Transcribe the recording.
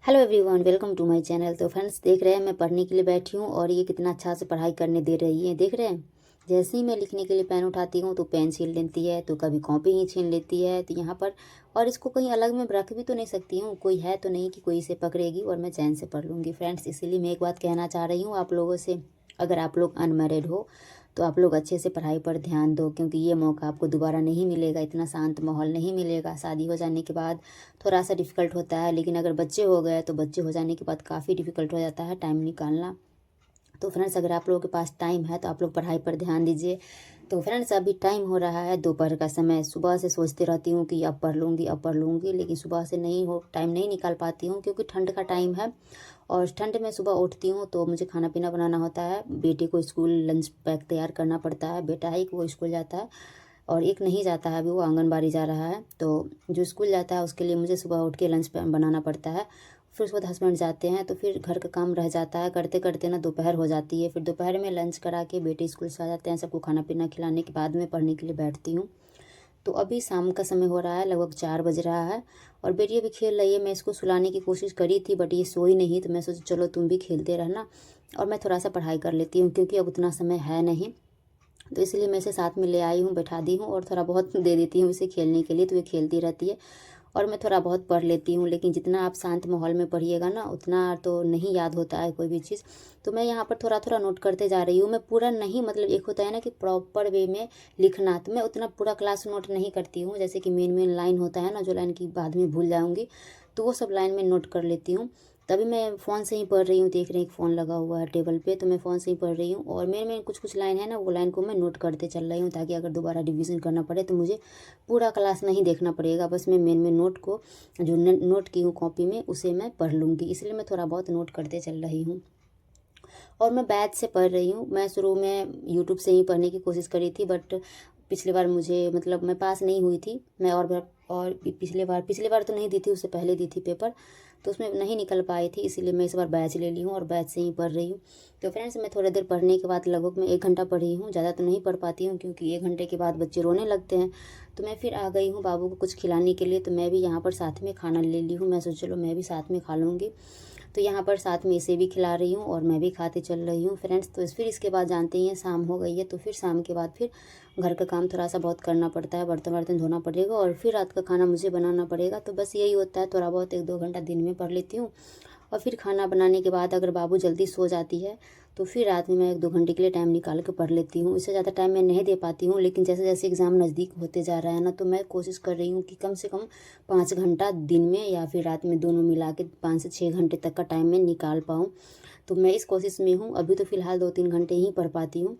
Hello everyone, welcome to my channel. तो friends, देख रहे हैं मैं पढ़ने के लिए बैठी हूँ और ये कितना अच्छा से पढ़ाई करने दे रही है। देख रहे हैं, जैसे ही मैं लिखने के लिए पेन उठाती हूँ तो पेन छीन लेती है, तो कभी कॉपी ही छीन लेती है। तो यहाँ पर और इसको कहीं अलग में रख भी तो नहीं सकती हूँ, कोई है तो नहीं कि कोई इसे पकड़ेगी और मैं चैन से पढ़ लूँगी। फ्रेंड्स, इसीलिए मैं एक बात कहना चाह रही हूँ आप लोगों से, अगर आप लोग अनमैरिड हो तो आप लोग अच्छे से पढ़ाई पर ध्यान दो, क्योंकि ये मौका आपको दोबारा नहीं मिलेगा। इतना शांत माहौल नहीं मिलेगा। शादी हो जाने के बाद थोड़ा सा डिफ़िकल्ट होता है, लेकिन अगर बच्चे हो गए तो बच्चे हो जाने के बाद काफ़ी डिफ़िकल्ट हो जाता है टाइम निकालना। तो फ्रेंड्स, अगर आप लोगों के पास टाइम है तो आप लोग पढ़ाई पर ध्यान दीजिए। तो फ्रेंड्स, अभी टाइम हो रहा है दोपहर का समय। सुबह से सोचती रहती हूँ कि अब पढ़ लूँगी अब पढ़ लूँगी, लेकिन सुबह से टाइम नहीं निकाल पाती हूँ, क्योंकि ठंड का टाइम है और ठंड में सुबह उठती हूँ तो मुझे खाना पीना बनाना होता है। बेटे को स्कूल लंच पैक तैयार करना पड़ता है। बेटा है एक, वो स्कूल जाता है और एक नहीं जाता है, अभी वो आंगनबाड़ी जा रहा है। तो जो स्कूल जाता है उसके लिए मुझे सुबह उठ के लंच बनाना पड़ता है। फिर उसके बाद हस्बैंड जाते हैं तो फिर घर का काम रह जाता है। करते करते ना दोपहर हो जाती है। फिर दोपहर में लंच करा के बेटे स्कूल से आ जाते हैं, सबको खाना पीना खिलाने के बाद में पढ़ने के लिए बैठती हूँ। तो अभी शाम का समय हो रहा है, लगभग 4 बज रहा है और बेटी अभी खेल रही है। मैं इसको सुलाने की कोशिश करी थी बट ये सोई नहीं, तो मैं सोची चलो तुम भी खेलते रहना और मैं थोड़ा सा पढ़ाई कर लेती हूँ, क्योंकि अब उतना समय है नहीं। तो इसलिए मैं इसे साथ में ले आई हूँ, बैठा दी हूँ और थोड़ा बहुत दे देती हूँ इसे खेलने के लिए, तो ये खेलती रहती है और मैं थोड़ा बहुत पढ़ लेती हूँ। लेकिन जितना आप शांत माहौल में पढ़िएगा ना, उतना तो नहीं याद होता है कोई भी चीज़। तो मैं यहाँ पर थोड़ा थोड़ा नोट करते जा रही हूँ। मैं पूरा नहीं, मतलब एक होता है ना कि प्रॉपर वे में लिखना, तो मैं उतना पूरा क्लास नोट नहीं करती हूँ। जैसे कि मेन मेन लाइन होता है ना, जो लाइन की बाद में भूल जाऊँगी, तो वो सब लाइन में नोट कर लेती हूँ। तभी मैं फ़ोन से ही पढ़ रही हूँ। देख रही हूँ, फ़ोन लगा हुआ है टेबल पे, तो मैं फ़ोन से ही पढ़ रही हूँ और मेरे में कुछ कुछ लाइन है ना, वो लाइन को मैं नोट करते चल रही हूँ, ताकि अगर दोबारा रिवीजन करना पड़े तो मुझे पूरा क्लास नहीं देखना पड़ेगा। बस मैं मेन नोट को जो नोट की हूँ कॉपी में, उसे मैं पढ़ लूँगी। इसलिए मैं थोड़ा बहुत नोट करते चल रही हूँ और मैं बैच से पढ़ रही हूँ। मैं शुरू में यूट्यूब से ही पढ़ने की कोशिश करी थी, बट पिछली बार मुझे, मतलब मैं पास नहीं हुई थी। मैं और पिछले बार तो नहीं दी थी, उससे पहले दी थी पेपर, तो उसमें नहीं निकल पाई थी। इसीलिए मैं इस बार बैच ले ली हूँ और बैच से ही पढ़ रही हूँ। तो फ्रेंड्स, मैं थोड़ी देर पढ़ने के बाद लगभग मैं 1 घंटा पढ़ी हूँ। ज़्यादा तो नहीं पढ़ पाती हूँ, क्योंकि 1 घंटे के बाद बच्चे रोने लगते हैं। तो मैं फिर आ गई हूँ बाबू को कुछ खिलाने के लिए। तो मैं भी यहाँ पर साथ में खाना ले ली हूँ। मैं सोचा चलो मैं भी साथ में खा लूँगी। तो यहाँ पर साथ में इसे भी खिला रही हूँ और मैं भी खाते चल रही हूँ फ्रेंड्स। तो फिर इसके बाद जानते ही हैं, शाम हो गई है। तो फिर शाम के बाद फिर घर का काम थोड़ा सा बहुत करना पड़ता है, बर्तन वर्तन धोना पड़ेगा और फिर रात का खाना मुझे बनाना पड़ेगा। तो बस यही होता है, थोड़ा बहुत 1-2 घंटा दिन में पढ़ लेती हूँ और फिर खाना बनाने के बाद अगर बाबू जल्दी सो जाती है तो फिर रात में मैं 1-2 घंटे के लिए टाइम निकाल के पढ़ लेती हूँ। इससे ज़्यादा टाइम मैं नहीं दे पाती हूँ, लेकिन जैसे जैसे एग्ज़ाम नज़दीक होते जा रहा है ना, तो मैं कोशिश कर रही हूँ कि कम से कम 5 घंटा दिन में या फिर रात में, दोनों मिला के 5 से 6 घंटे तक का टाइम मैं निकाल पाऊँ। तो मैं इस कोशिश में हूँ। अभी तो फ़िलहाल 2-3 घंटे ही पढ़ पाती हूँ।